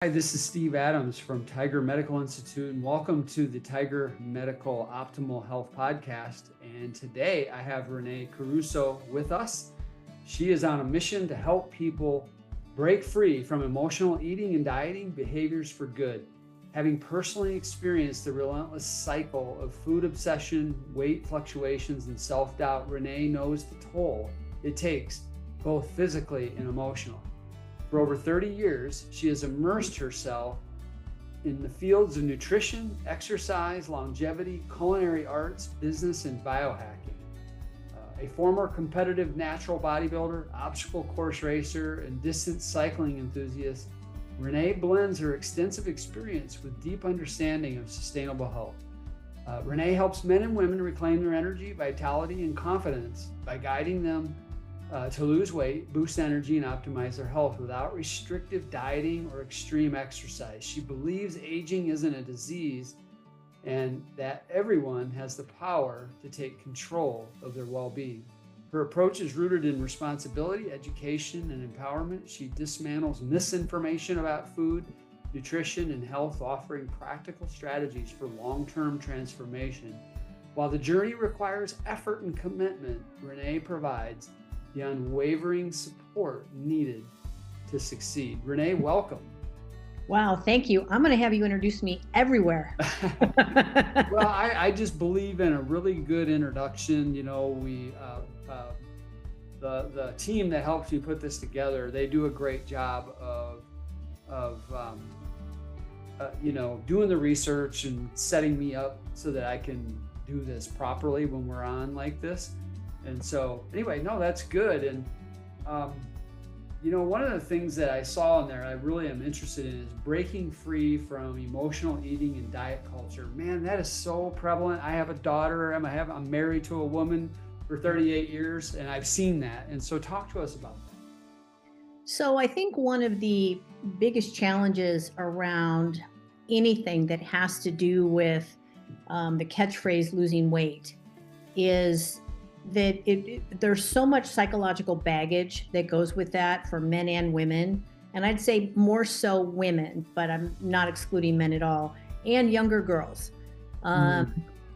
Hi, this is Steve Adams from Tiger Medical Institute, and welcome to the Tiger Medical Optimal Health Podcast. And today I have Rene Caruso with us. She is on a mission to help people break free from emotional eating and dieting behaviors for good. Having personally experienced the relentless cycle of food obsession, weight fluctuations, and self-doubt, Rene knows the toll it takes, both physically and emotionally. For over 30 years, she has immersed herself in the fields of nutrition, exercise, longevity, culinary arts, business, and biohacking. A former competitive natural bodybuilder, obstacle course racer, and distance cycling enthusiast, Rene blends her extensive experience with deep understanding of sustainable health. Rene helps men and women reclaim their energy, vitality, and confidence by guiding them to lose weight, boost energy, and optimize their health without restrictive dieting or extreme exercise. She believes aging isn't a disease and that everyone has the power to take control of their well-being. Her approach is rooted in responsibility, education, and empowerment. She dismantles misinformation about food, nutrition, and health, offering practical strategies for long-term transformation. While the journey requires effort and commitment, Rene provides the unwavering support needed to succeed. Rene, welcome. Wow, thank you. I'm going to have you introduce me everywhere. Well, I just believe in a really good introduction. You know, the team that helps you put this together, they do a great job of doing the research and setting me up so that I can do this properly when we're on like this. And so anyway, no, that's good. And, one of the things that I saw in there, I really am interested in is breaking free from emotional eating and diet culture. Man, that is so prevalent. I have a daughter, I'm married to a woman for 38 years, and I've seen that. And so talk to us about that. So I think one of the biggest challenges around anything that has to do with the catchphrase losing weight is that there's so much psychological baggage that goes with that for men and women. And I'd say more so women, but I'm not excluding men at all, and younger girls,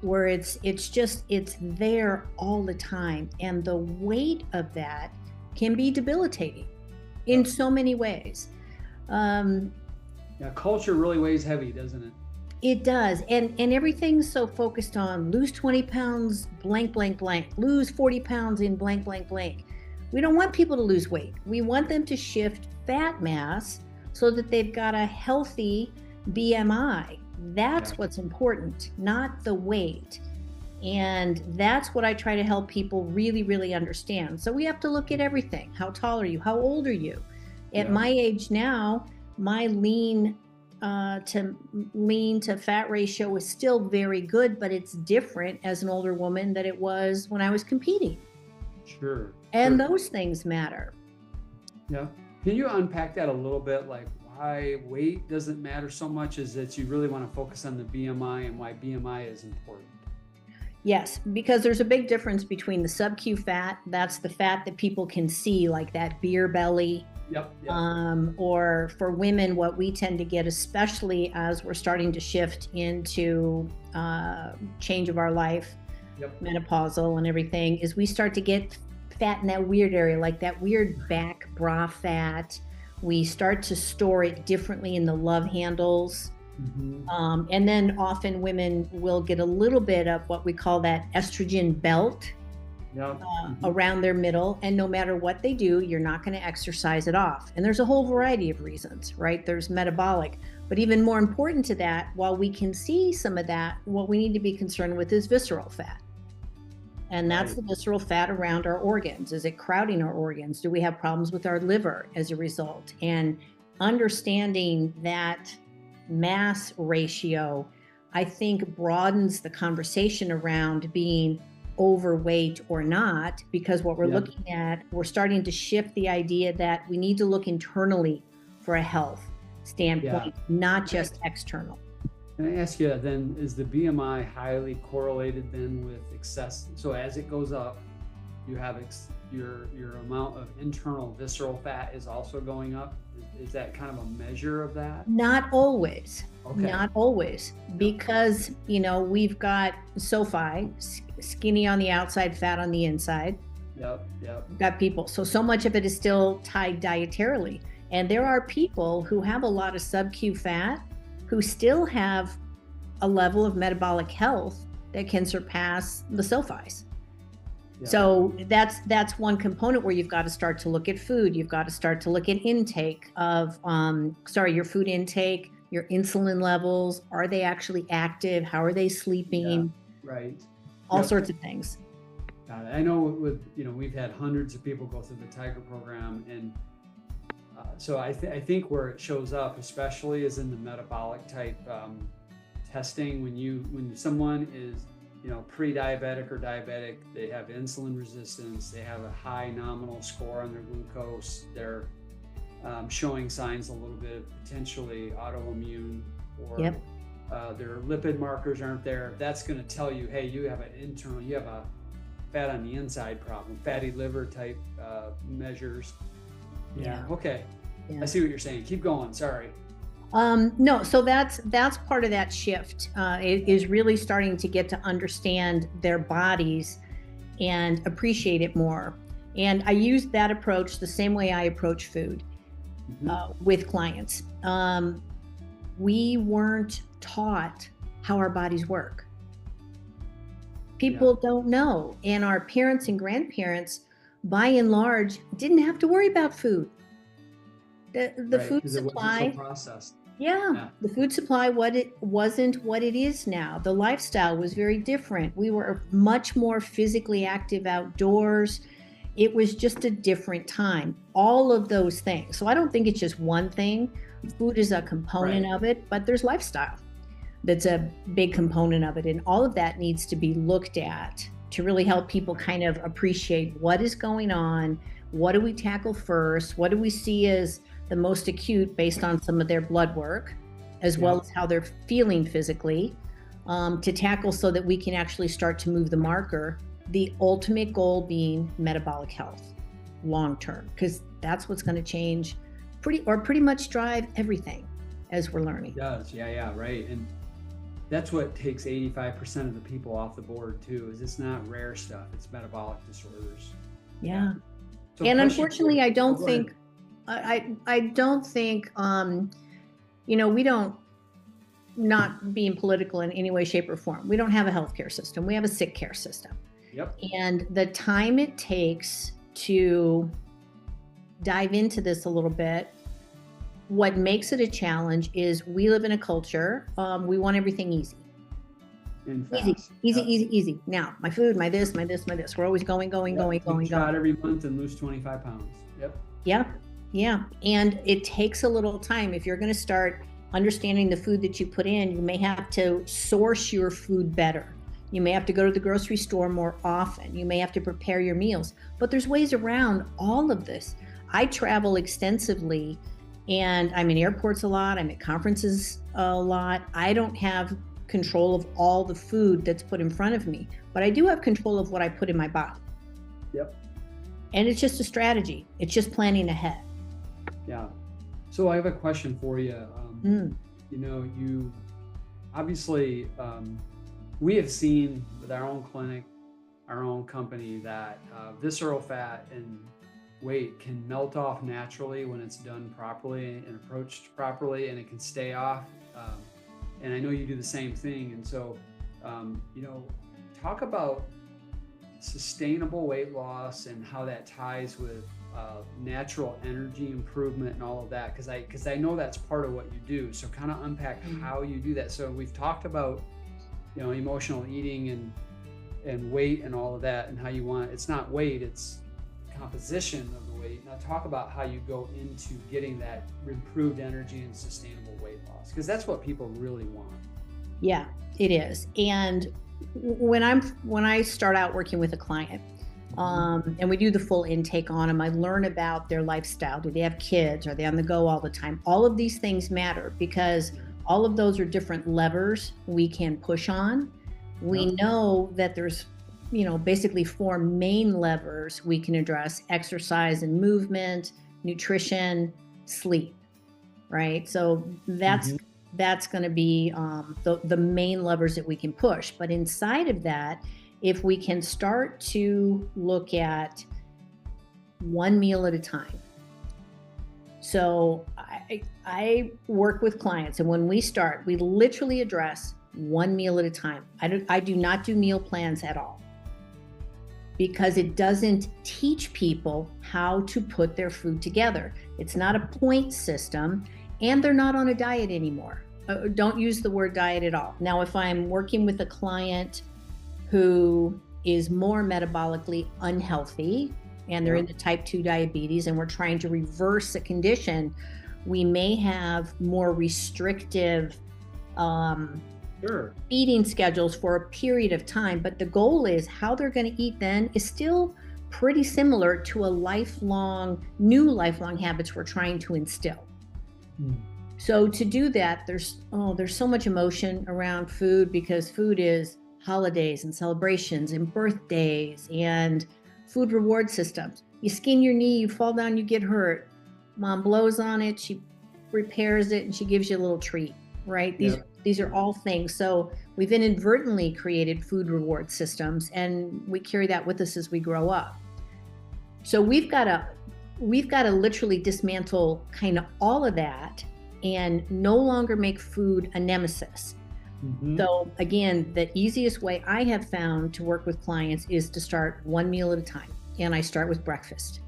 where it's there all the time. And the weight of that can be debilitating in so many ways. Culture really weighs heavy, doesn't it? It does. And everything's so focused on lose 20 pounds, blank, blank, blank, lose 40 pounds in blank, blank, blank. We don't want people to lose weight. We want them to shift fat mass so that they've got a healthy BMI. That's what's important, not the weight. And that's what I try to help people really, really understand. So we have to look at everything. How tall are you? How old are you? At my age now, my lean to fat ratio is still very good, but it's different as an older woman than it was when I was competing. Sure. And those things matter. Yeah. Can you unpack that a little bit? Like why weight doesn't matter so much is that you really want to focus on the BMI and why BMI is important. Yes, because there's a big difference between the sub-Q fat, that's the fat that people can see, like that beer belly. Yep. Or for women, what we tend to get, especially as we're starting to shift into change of our life, menopausal and everything, is we start to get fat in that weird area, like that weird back bra fat. We start to store it differently in the love handles. And then often women will get a little bit of what we call that estrogen belt. Around their middle, and no matter what they do, you're not going to exercise it off. And there's a whole variety of reasons, right? There's metabolic, but even more important to that, while we can see some of that, what we need to be concerned with is visceral fat. And that's the visceral fat around our organs. Is it crowding our organs? Do we have problems with our liver as a result? And understanding that mass ratio, I think, broadens the conversation around being overweight or not, because what we're looking at, we're starting to shift the idea that we need to look internally for a health standpoint, not just external. Can I ask you then, is the BMI highly correlated then with excess? So as it goes up, you have your amount of internal visceral fat is also going up? Is that kind of a measure of that? Not always. Okay. Not always, because, you know, we've got SOFI, skinny on the outside, fat on the inside. Yep. We've got people. So much of it is still tied dietarily. And there are people who have a lot of sub-Q fat who still have a level of metabolic health that can surpass the SOFIs. Yeah. So that's one component where you've got to start to look at food. You've got to start to look at intake of, your food intake, your insulin levels. Are they actually active? How are they sleeping? Yeah, right. All sorts of things. Got it. I know we've had hundreds of people go through the Tiger program, and so I think where it shows up, especially, is in the metabolic type testing. When someone is, you know, pre-diabetic or diabetic, they have insulin resistance, they have a high nominal score on their glucose, they're showing signs a little bit of potentially autoimmune, or their lipid markers aren't there. That's going to tell you, hey, you have a fat on the inside problem, fatty liver type measures. Yeah. Okay. Yeah. I see what you're saying. Keep going. Sorry. No, so that's part of that shift, is really starting to get to understand their bodies and appreciate it more. And I use that approach the same way I approach food with clients. We weren't taught how our bodies work. People don't know. And our parents and grandparents, by and large, didn't have to worry about food. The food supply. It wasn't so processed. Yeah, the food supply, wasn't what it is now. The lifestyle was very different. We were much more physically active outdoors. It was just a different time. All of those things. So I don't think it's just one thing. Food is a component of it, but there's lifestyle that's a big component of it. And all of that needs to be looked at to really help people kind of appreciate what is going on. What do we tackle first? What do we see as the most acute based on some of their blood work, as well as how they're feeling physically, to tackle so that we can actually start to move the marker, the ultimate goal being metabolic health long-term, because that's what's going to change pretty much drive everything as we're learning. It does. Yeah, right. And that's what takes 85% of the people off the board too, is it's not rare stuff, it's metabolic disorders. Yeah. So and unfortunately, I don't think, you know, we don't, not being political in any way, shape, or form, we don't have a healthcare system. We have a sick care system. Yep. And the time it takes to dive into this a little bit, what makes it a challenge is we live in a culture, we want everything easy. Easy. Now, my food, my this. We're always going. Shot every month and lose 25 pounds. Yep. Yeah. And it takes a little time. If you're going to start understanding the food that you put in, you may have to source your food better. You may have to go to the grocery store more often. You may have to prepare your meals. But there's ways around all of this. I travel extensively, and I'm in airports a lot. I'm at conferences a lot. I don't have control of all the food that's put in front of me, but I do have control of what I put in my body. Yep. And it's just a strategy. It's just planning ahead. Yeah. So I have a question for you. You know, you obviously, we have seen with our own clinic, our own company, that visceral fat and weight can melt off naturally when it's done properly and approached properly, and it can stay off. And I know you do the same thing. And so, you know, talk about sustainable weight loss and how that ties with natural energy improvement and all of that, because I know that's part of what you do. So kind of unpack how you do that. So we've talked about, you know, emotional eating and weight and all of that, and how you want, it's not weight, it's composition of the weight. Now talk about how you go into getting that improved energy and sustainable weight loss, because that's what people really want. Yeah, it is. And when I start out working with a client, and we do the full intake on them, I learn about their lifestyle. Do they have kids? Are they on the go all the time? All of these things matter, because all of those are different levers we can push on. We know that there's basically 4 main levers we can address: exercise and movement, nutrition, sleep, right? So that's going to be the main levers that we can push. But inside of that, if we can start to look at one meal at a time. So I work with clients, and when we start, we literally address one meal at a time. I do not do meal plans at all, because it doesn't teach people how to put their food together. It's not a point system, and they're not on a diet anymore. Don't use the word diet at all. Now, if I'm working with a client who is more metabolically unhealthy, and they're into type 2 diabetes, and we're trying to reverse a condition, we may have more restrictive eating schedules for a period of time. But the goal is how they're going to eat then is still pretty similar to new lifelong habits we're trying to instill. So to do that, there's so much emotion around food, because food is holidays and celebrations and birthdays and food reward systems. You skin your knee, you fall down, you get hurt. Mom blows on it, she repairs it, and she gives you a little treat, right? These are all things. So we've inadvertently created food reward systems, and we carry that with us as we grow up. So we've got to literally dismantle kind of all of that and no longer make food a nemesis. So again, the easiest way I have found to work with clients is to start one meal at a time. And I start with breakfast.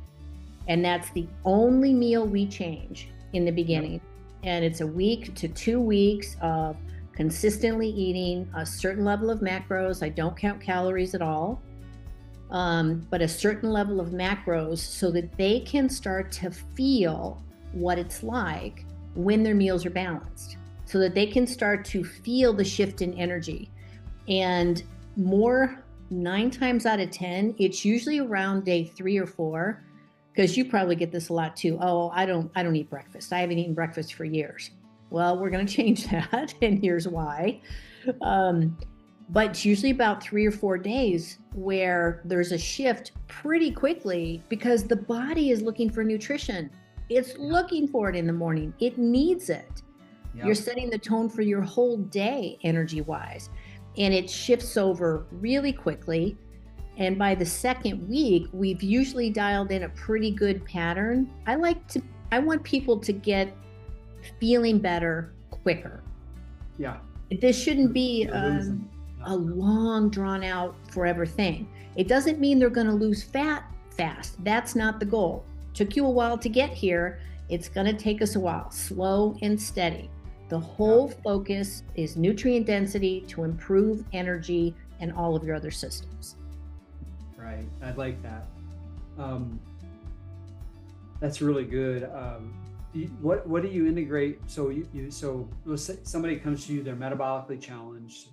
And that's the only meal we change in the beginning. And it's a week to 2 weeks of consistently eating a certain level of macros. I don't count calories at all, but a certain level of macros, so that they can start to feel what it's like when their meals are balanced, so that they can start to feel the shift in energy. And 9 times out of 10, it's usually around day 3 or 4, because you probably get this a lot too. Oh, I don't eat breakfast. I haven't eaten breakfast for years. Well, we're going to change that, and here's why. But it's usually about 3 or 4 days where there's a shift pretty quickly, because the body is looking for nutrition. It's looking for it in the morning. It needs it. You're setting the tone for your whole day energy-wise, and it shifts over really quickly. And by the second week, we've usually dialed in a pretty good pattern. I want people to get feeling better quicker. This shouldn't be a long, drawn out forever thing. It doesn't mean they're going to lose fat fast. That's not the goal. Took you a while to get here. It's going to take us a while, slow and steady. The whole focus is nutrient density to improve energy and all of your other systems. Right. I like that. That's really good. What do you integrate? So so let's say somebody comes to you, they're metabolically challenged,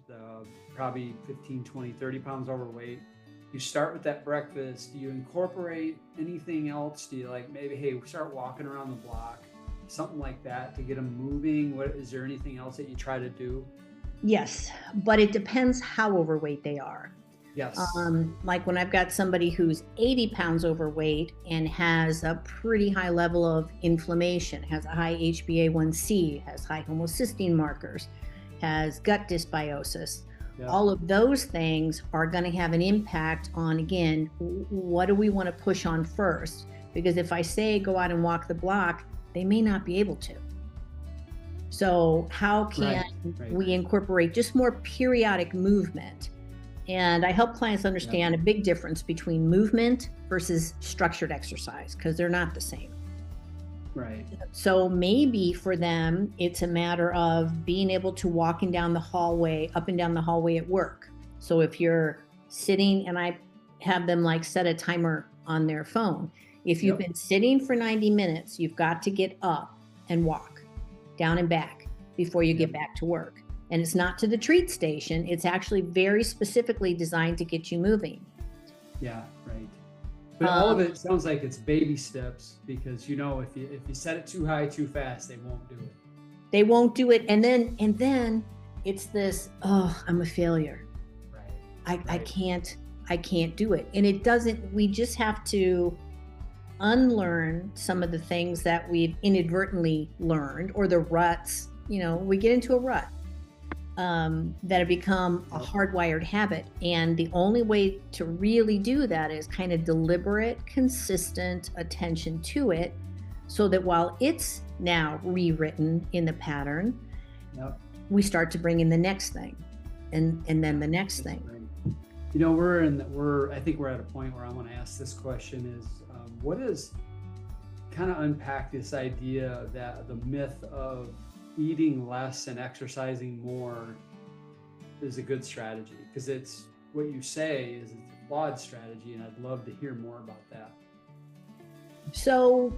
probably 15, 20, 30 pounds overweight. You start with that breakfast. Do you incorporate anything else? Do you maybe, hey, start walking around the block, something like that to get them moving? Is there anything else that you try to do? Yes, but it depends how overweight they are. Yes. Like when I've got somebody who's 80 pounds overweight and has a pretty high level of inflammation, has a high HbA1c, has high homocysteine markers, has gut dysbiosis. All of those things are going to have an impact on, again, what do we want to push on first? Because if I say go out and walk the block, they may not be able to. So how can we incorporate just more periodic movement? And I help clients understand a big difference between movement versus structured exercise, because they're not the same. Right. So maybe for them, it's a matter of being able to walk up and down the hallway at work. So if you're sitting, and I have them set a timer on their phone. If you've been sitting for 90 minutes, you've got to get up and walk down and back before you get back to work. And it's not to the treat station. It's actually very specifically designed to get you moving. Yeah, right. But all of it sounds like it's baby steps, because if you set it too high too fast, they won't do it. They won't do it, and then it's this, I'm a failure. Right. I I can't do it. And we just have to unlearn some of the things that we've inadvertently learned, or the ruts, we get into a rut that have become a hardwired habit. And the only way to really do that is kind of deliberate, consistent attention to it, so that while it's now rewritten in the pattern, we start to bring in the next thing and then the next thing. I think we're at a point where I want to ask this question is, what is, kind of unpack this idea that the myth of eating less and exercising more is a good strategy, because it's what you say is it's a flawed strategy, and I'd love to hear more about that. So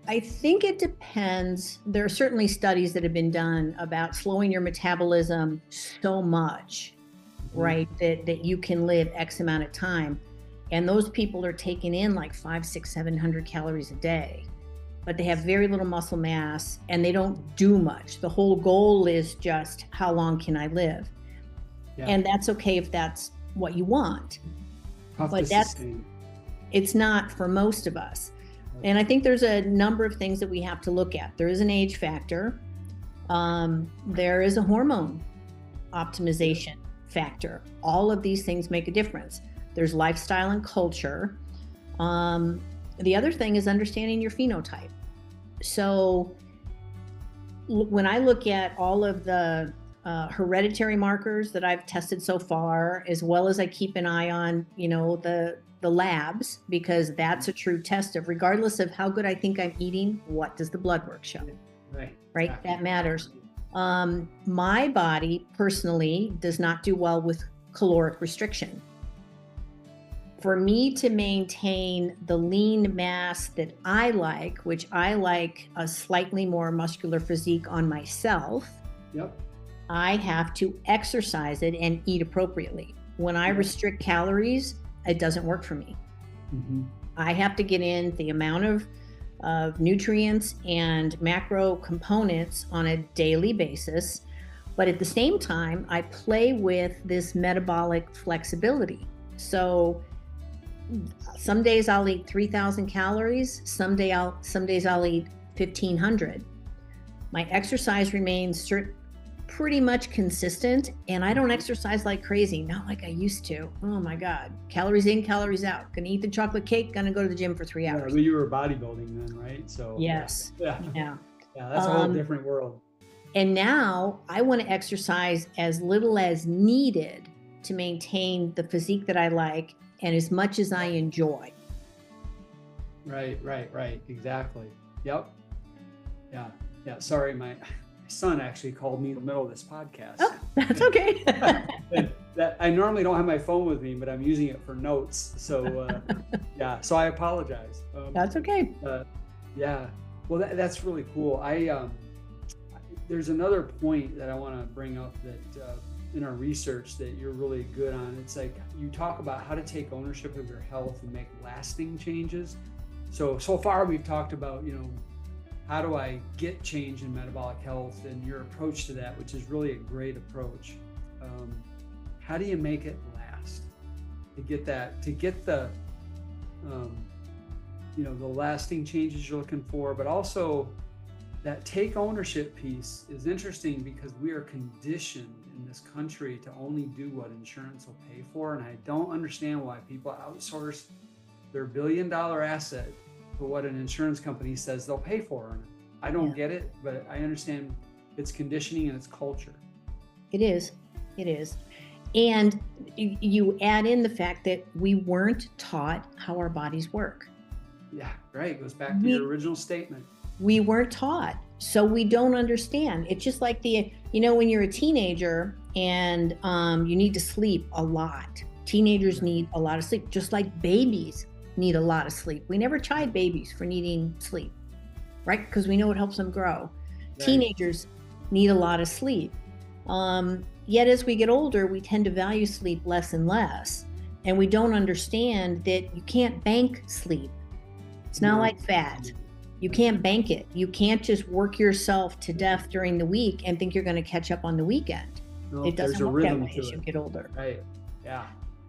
I think it depends. There are certainly studies that have been done about slowing your metabolism so much, right, that you can live X amount of time. And those people are taking in like 500, 600, 700 calories a day, but they have very little muscle mass and they don't do much. The whole goal is just, how long can I live? Yeah. And that's okay if that's what you want, but it's not for most of us. And I think there's a number of things that we have to look at. There is an age factor. There is a hormone optimization factor. All of these things make a difference. There's lifestyle and culture. The other thing is understanding your phenotype. So when I look at all of the hereditary markers that I've tested so far, as well as I keep an eye on, the labs, because that's a true test of, regardless of how good I think I'm eating, what does the blood work show? Right. Exactly. That matters. My body personally does not do well with caloric restriction. For me to maintain the lean mass that I like, which I like a slightly more muscular physique on myself, I have to exercise it and eat appropriately. When I restrict calories, it doesn't work for me. I have to get in the amount of nutrients and macro components on a daily basis. But at the same time, I play with this metabolic flexibility. So some days I'll eat 3,000 calories. Some days I'll eat 1,500. My exercise remains pretty much consistent, and I don't exercise like crazy, not like I used to. Oh my God. Calories in, calories out. Gonna eat the chocolate cake, gonna go to the gym for 3 hours. Yeah, well, you were bodybuilding then, right? So yes. Yeah, that's a whole different world. And now I want to exercise as little as needed to maintain the physique that I like, and as much as I enjoy. Right. Exactly. Yep. Yeah. Sorry, my son actually called me in the middle of this podcast. Oh, that's okay. that I normally don't have my phone with me, but I'm using it for notes. So so I apologize. That's okay. Well, that's really cool. There's another point that I want to bring up that in our research that you're really good on. It's like you talk about how to take ownership of your health and make lasting changes. So far we've talked about, how do I get change in metabolic health, and your approach to that, which is really a great approach. How do you make it last? To get the the lasting changes you're looking for, but also that take ownership piece is interesting, because we are conditioned in this country to only do what insurance will pay for. And I don't understand why people outsource their $1 billion asset for what an insurance company says they'll pay for. I don't get it, but I understand it's conditioning and it's culture. It is. And you add in the fact that we weren't taught how our bodies work. Yeah, right. It goes back to your original statement. We weren't taught, so we don't understand. It's just like when you're a teenager and you need to sleep a lot. Teenagers need a lot of sleep, just like babies need a lot of sleep. We never chide babies for needing sleep, right? Because we know it helps them grow. Right. Teenagers need a lot of sleep. Yet as we get older, we tend to value sleep less and less. And we don't understand that you can't bank sleep. It's not like fat. You can't bank it. You can't just work yourself to death during the week and think you're going to catch up on the weekend. No, it doesn't work that way as you get older. Right. Yeah.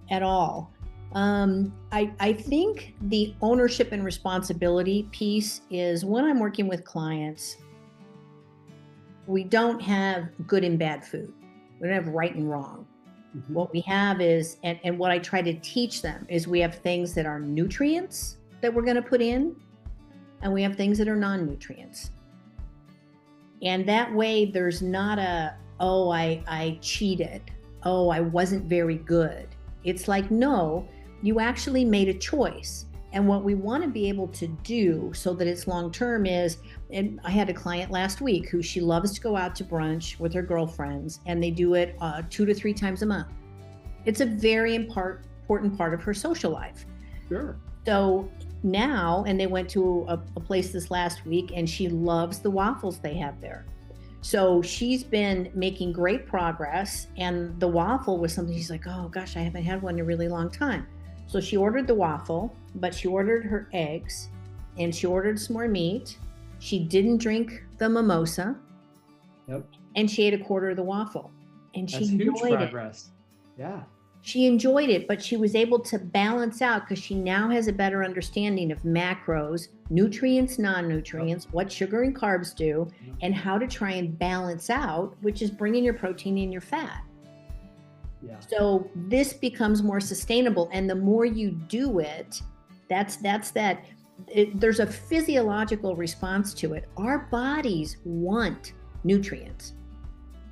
At all. I think the ownership and responsibility piece is when I'm working with clients, we don't have good and bad food. We don't have right and wrong. Mm-hmm. What we have is, and what I try to teach them is we have things that are nutrients that we're going to put in, and we have things that are non-nutrients. And that way there's not a, oh, I cheated. Oh, I wasn't very good. It's like, no, you actually made a choice. And what we want to be able to do so that it's long-term is, and I had a client last week who she loves to go out to brunch with her girlfriends, and they do it 2 to 3 times a month. It's a very important part of her social life. Sure. So now, and they went to a place this last week, and she loves the waffles they have there. So she's been making great progress, and the waffle was something she's like, oh gosh, I haven't had one in a really long time. So she ordered the waffle, but she ordered her eggs, and she ordered some more meat. She didn't drink the mimosa. Yep. And she ate a quarter of the waffle, and she enjoyed huge progress. Yeah. She enjoyed it, but she was able to balance out because she now has a better understanding of macros, nutrients, non-nutrients, what sugar and carbs do, and how to try and balance out, which is bringing your protein and your fat. Yeah. So this becomes more sustainable, and the more you do it, there's a physiological response to it. Our bodies want nutrients.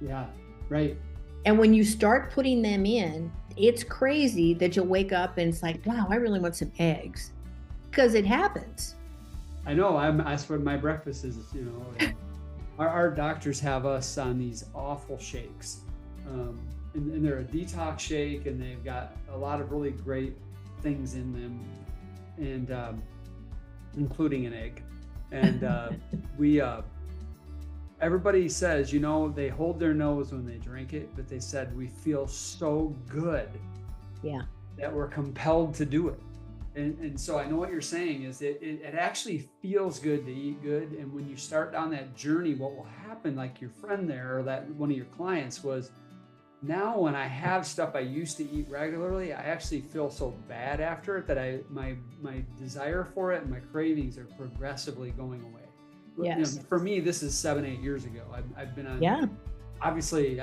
Yeah, right. And when you start putting them in, it's crazy that you'll wake up and it's like, wow, I really want some eggs, because it happens. I know. That's what my breakfast is. You know, our doctors have us on these awful shakes, and they're a detox shake, and they've got a lot of really great things in them, and including an egg. And everybody says, you know, they hold their nose when they drink it, but they said we feel so good, that we're compelled to do it. And so I know what you're saying is it actually feels good to eat good. And when you start down that journey, what will happen, like your friend there, or that one of your clients, was now when I have stuff I used to eat regularly, I actually feel so bad after it that my desire for it and my cravings are progressively going away. Yes. You know, for me, this is 7-8 years ago. I've been on, obviously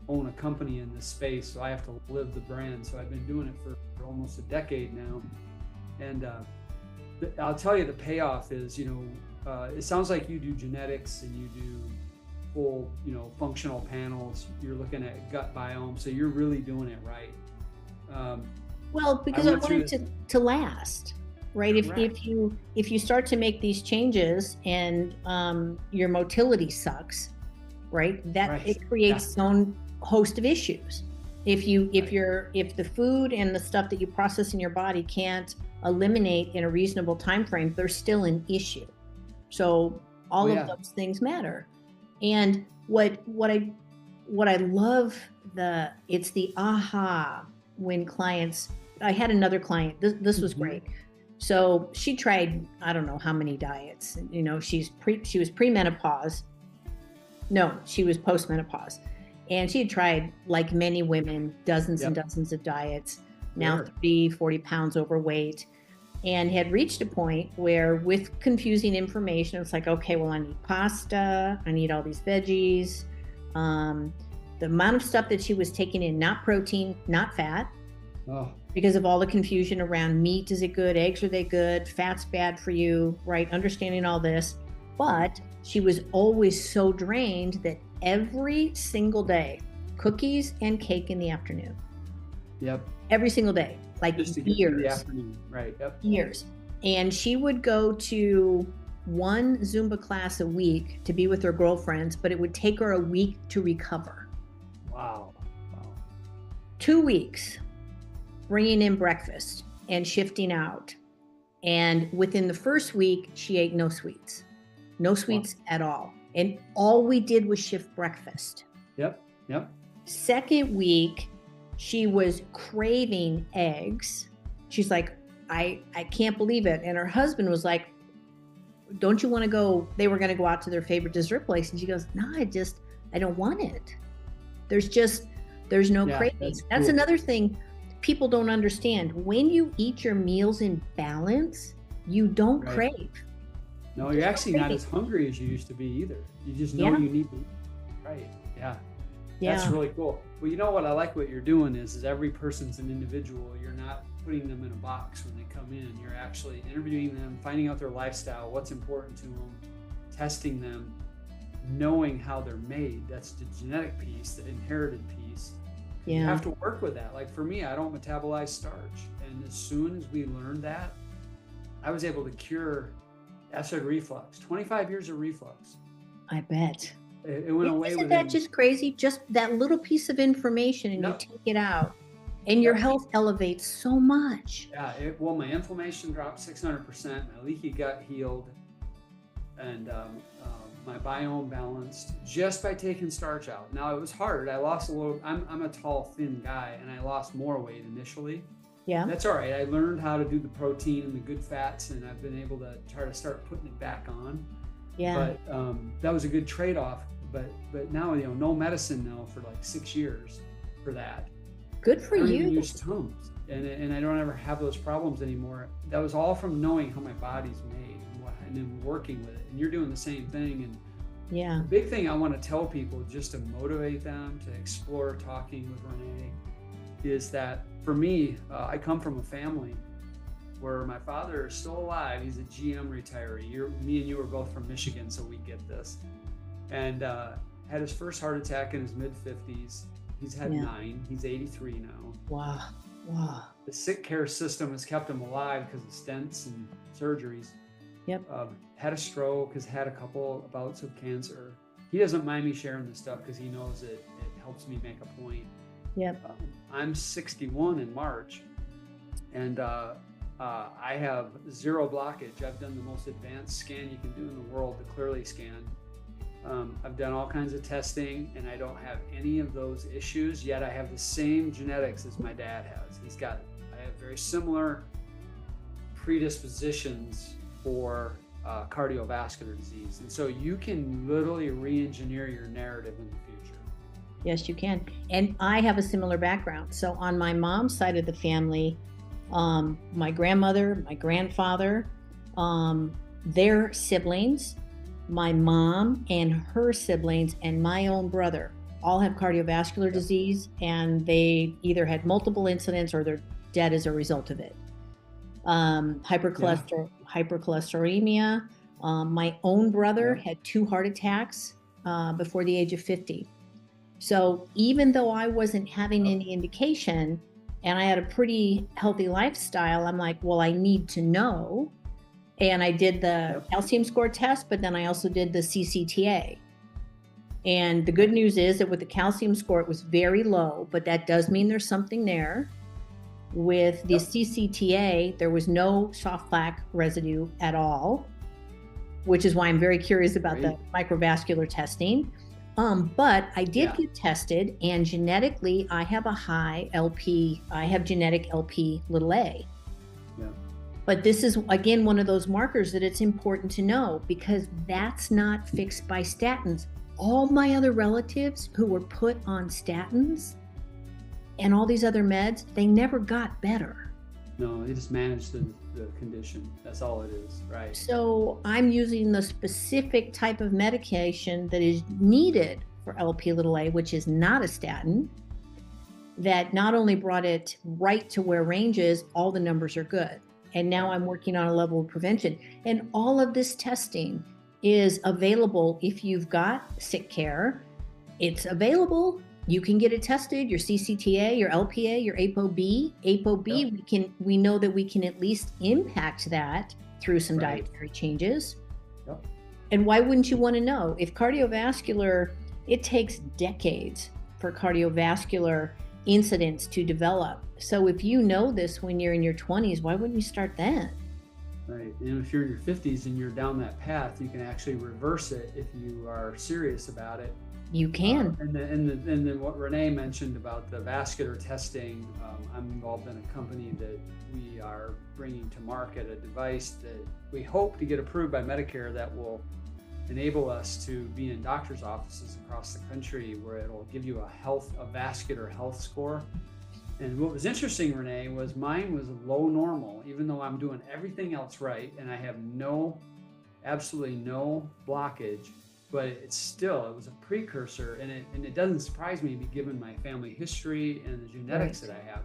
own a company in this space, so I have to live the brand. So I've been doing it for almost a decade now. And I'll tell you, the payoff is, you know, it sounds like you do genetics and you do full, you know, functional panels. You're looking at gut biome. So you're really doing it right. Well, because I want it to last. Right. If you start to make these changes and your motility sucks, right, it creates its own host of issues. If the food and the stuff that you process in your body can't eliminate in a reasonable time frame, there's still an issue. So all of those things matter. And what I love, it's the aha when clients. I had another client. This was great. So she tried, I don't know how many diets. You know, she was premenopause. No, she was postmenopause. And she had tried, like many women, dozens and dozens of diets, now 30, 40 pounds overweight, and had reached a point where, with confusing information, it's like, okay, well, I need pasta, I need all these veggies. The amount of stuff that she was taking in, not protein, not fat. Oh. Because of all the confusion around meat, is it good? Eggs, are they good? Fat's bad for you, right? Understanding all this. But she was always so drained that every single day, cookies and cake in the afternoon. Yep. Every single day, like just to years. Get through the afternoon. Right. Yep. Years. And she would go to one Zumba class a week to be with her girlfriends, but it would take her a week to recover. Wow. 2 weeks. Bringing in breakfast and shifting out. And within the first week, she ate no sweets at all. And all we did was shift breakfast. Yep. Second week, she was craving eggs. She's like, I can't believe it. And her husband was like, don't you want to go? They were going to go out to their favorite dessert place. And she goes, no, I don't want it. There's no cravings. That's another thing. people don't understand. When you eat your meals in balance, you don't crave. No, you're actually not as hungry as you used to be either. You just know you need to eat. Right. Yeah. That's really cool. Well, you know what I like what you're doing is every person's an individual. You're not putting them in a box when they come in. You're actually interviewing them, finding out their lifestyle, what's important to them, testing them, knowing how they're made. That's the genetic piece, the inherited piece. You have to work with that. Like for me, I don't metabolize starch. And as soon as we learned that, I was able to cure acid reflux, 25 years of reflux. I bet. It went away. Isn't that just crazy? Just that little piece of information and you take it out and your health elevates so much. Yeah. Well, my inflammation dropped 600%. My leaky gut healed. And my biome balanced just by taking starch out. Now it was hard. I lost a little, I'm a tall, thin guy, and I lost more weight initially. Yeah. That's all right. I learned how to do the protein and the good fats, and I've been able to try to start putting it back on. Yeah. But that was a good trade-off. But now, no medicine now for like 6 years for that. Good for I don't you. even use Tums, and I don't ever have those problems anymore. That was all from knowing how my body's made and then working with it. And you're doing the same thing. And the big thing I want to tell people, just to motivate them to explore talking with Rene, is that for me, I come from a family where my father is still alive. He's a GM retiree. Me and you are both from Michigan, so we get this. And had his first heart attack in his mid-50s. He's had 9. He's 83 now. Wow. The sick care system has kept him alive because of stents and surgeries. Yep. Had a stroke, has had a couple bouts of cancer. He doesn't mind me sharing this stuff because he knows it helps me make a point. Yep. I'm 61 in March, and I have zero blockage. I've done the most advanced scan you can do in the world, the Clearly scan. I've done all kinds of testing, and I don't have any of those issues, yet I have the same genetics as my dad has. I have very similar predispositions for cardiovascular disease. And so you can literally re-engineer your narrative in the future. Yes, you can. And I have a similar background. So on my mom's side of the family, my grandmother, my grandfather, their siblings, my mom and her siblings, and my own brother all have cardiovascular disease, and they either had multiple incidents or they're dead as a result of it. Hypercholesteremia. My own brother had 2 heart attacks before the age of 50. So even though I wasn't having any indication and I had a pretty healthy lifestyle, I'm like, well, I need to know. And I did the calcium score test, but then I also did the CCTA. And the good news is that with the calcium score, it was very low, but that does mean there's something there. With the CCTA, there was no soft plaque residue at all, which is why I'm very curious about the microvascular testing. But I did get tested, and genetically, I have a high LP. I have genetic LP little a. Yeah. But this is, again, one of those markers that it's important to know, because that's not fixed by statins. All my other relatives who were put on statins and all these other meds, they never got better. No, they just managed the condition. That's all it is, right? So I'm using the specific type of medication that is needed for Lp(a), which is not a statin, that not only brought it right to where range is, all the numbers are good. And now I'm working on a level of prevention. And all of this testing is available if you've got sick care. It's available. You can get it tested, your CCTA, your LPA, your ApoB. ApoB, we know that we can at least impact that through some dietary changes. Yep. And why wouldn't you want to know? If cardiovascular, it takes decades for cardiovascular incidents to develop. So if you know this when you're in your 20s, why wouldn't you start then? Right. And if you're in your 50s and you're down that path, you can actually reverse it if you are serious about it. You can. And then what Rene mentioned about the vascular testing, I'm involved in a company that we are bringing to market a device that we hope to get approved by Medicare that will enable us to be in doctor's offices across the country, where it'll give you a vascular health score. And what was interesting, Rene, was mine was low normal, even though I'm doing everything else right and I have absolutely no blockage, but it was a precursor, and it doesn't surprise me given my family history and the genetics that I have.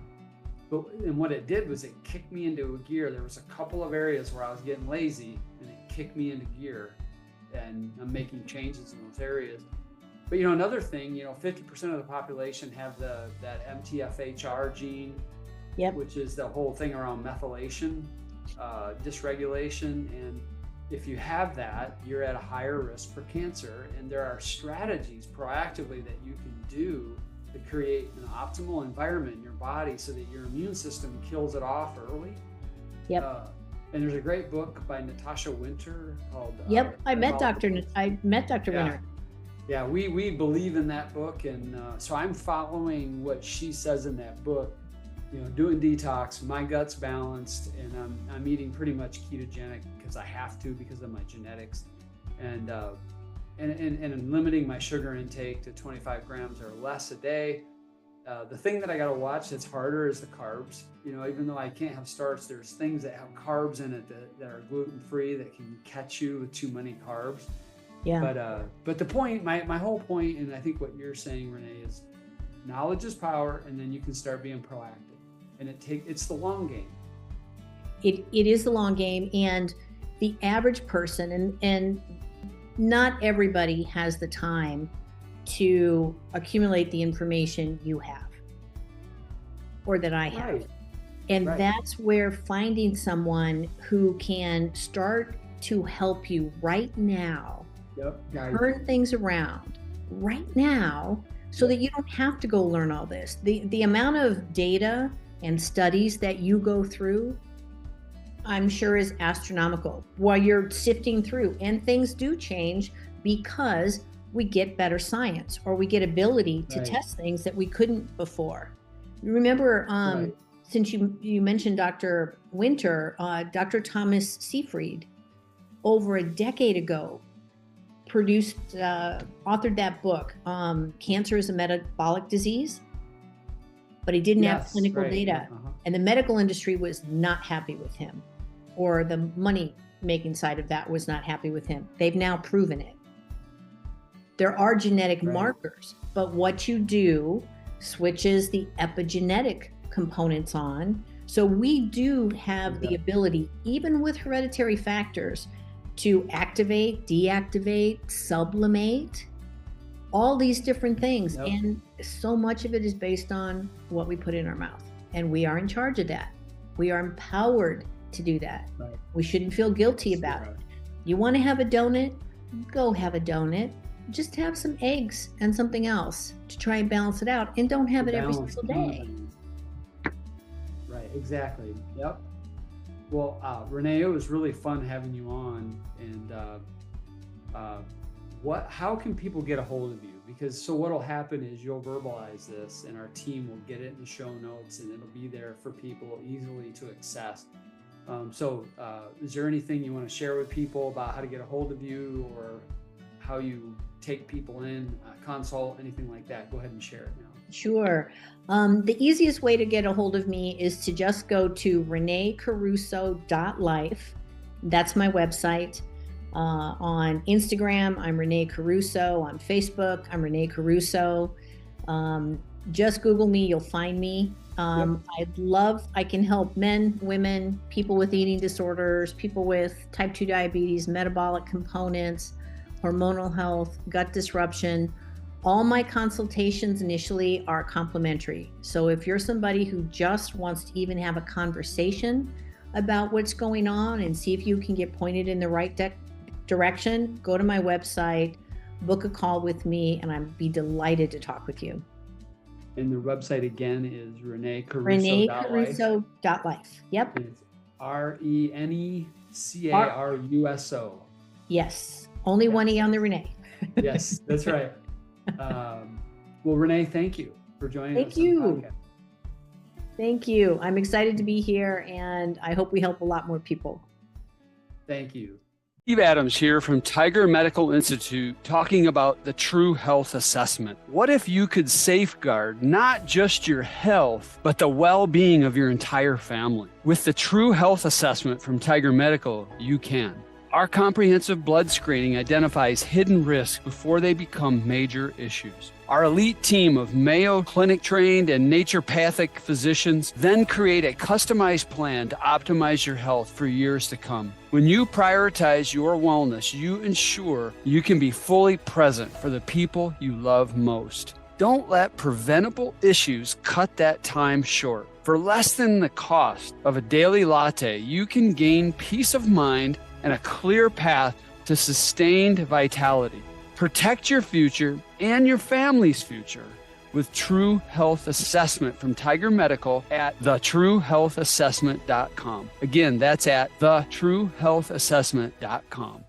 And what it did was it kicked me into a gear. There was a couple of areas where I was getting lazy, and it kicked me into gear, and I'm making changes in those areas. But another thing, 50% of the population have that MTHFR gene, which is the whole thing around methylation, dysregulation. And if you have that, you're at a higher risk for cancer. And there are strategies proactively that you can do to create an optimal environment in your body so that your immune system kills it off early. And there's a great book by Natasha Winter called I met Dr. Winter. Yeah, we believe in that book, and so I'm following what she says in that book. Doing detox, my gut's balanced, and I'm eating pretty much ketogenic because I have to because of my genetics, and I'm limiting my sugar intake to 25 grams or less a day. The thing that I got to watch that's harder is the carbs. Even though I can't have starch, there's things that have carbs in it that are gluten-free that can catch you with too many carbs. Yeah. But the point, my whole point, and I think what you're saying, Rene, is knowledge is power, and then you can start being proactive. And it's the long game. It is the long game, and the average person, and not everybody has the time to accumulate the information you have or that I have. Right. And that's where finding someone who can start to help you right now, turn things around right now, so that you don't have to go learn all this. The amount of data and studies that you go through, I'm sure, is astronomical while you're sifting through. And things do change because we get better science, or we get ability to test things that we couldn't before. You remember, since you mentioned Dr. Winter, Dr. Thomas Seyfried, over a decade ago, authored that book, Cancer is a Metabolic Disease, but he didn't have clinical data. And the medical industry was not happy with him, or the money-making side of that was not happy with him. They've now proven it. There are genetic markers, but what you do switches the epigenetic components on. So we do have the ability, even with hereditary factors, to activate, deactivate, sublimate, all these different things. And so much of it is based on what we put in our mouth. And we are in charge of that. We are empowered to do that. We shouldn't feel guilty about it. You want to have a donut? Go have a donut. Just have some eggs and something else to try and balance it out, and don't have it every single day. Right, exactly. Yep. Well, Rene, it was really fun having you on. And how can people get a hold of you? Because what'll happen is you'll verbalize this, and our team will get it in the show notes, and it'll be there for people easily to access. Is there anything you want to share with people about how to get a hold of you, or how you take people in, consult, anything like that? Go ahead and share it now. Sure. The easiest way to get a hold of me is to just go to renecaruso.life. That's my website. On Instagram, I'm Rene Caruso. On Facebook, I'm Rene Caruso. Just Google me, you'll find me. I can help men, women, people with eating disorders, people with type 2 diabetes, metabolic components, hormonal health, gut disruption. All my consultations initially are complimentary. So if you're somebody who just wants to even have a conversation about what's going on and see if you can get pointed in the right direction, go to my website, book a call with me, and I'd be delighted to talk with you. And the website again is renecaruso.life. Yep. It's ReneCaruso. Yes. Only one E on the Rene. Yes, that's right. Well, Rene, thank you for joining us. Thank you. Thank you. I'm excited to be here, and I hope we help a lot more people. Thank you. Steve Adams here from Tiger Medical Institute talking about the True Health Assessment. What if you could safeguard not just your health, but the well-being of your entire family? With the True Health Assessment from Tiger Medical, you can. Our comprehensive blood screening identifies hidden risks before they become major issues. Our elite team of Mayo Clinic trained and naturopathic physicians then create a customized plan to optimize your health for years to come. When you prioritize your wellness, you ensure you can be fully present for the people you love most. Don't let preventable issues cut that time short. For less than the cost of a daily latte, you can gain peace of mind and a clear path to sustained vitality. Protect your future and your family's future with True Health Assessment from Tiger Medical at thetruehealthassessment.com. Again, that's at thetruehealthassessment.com.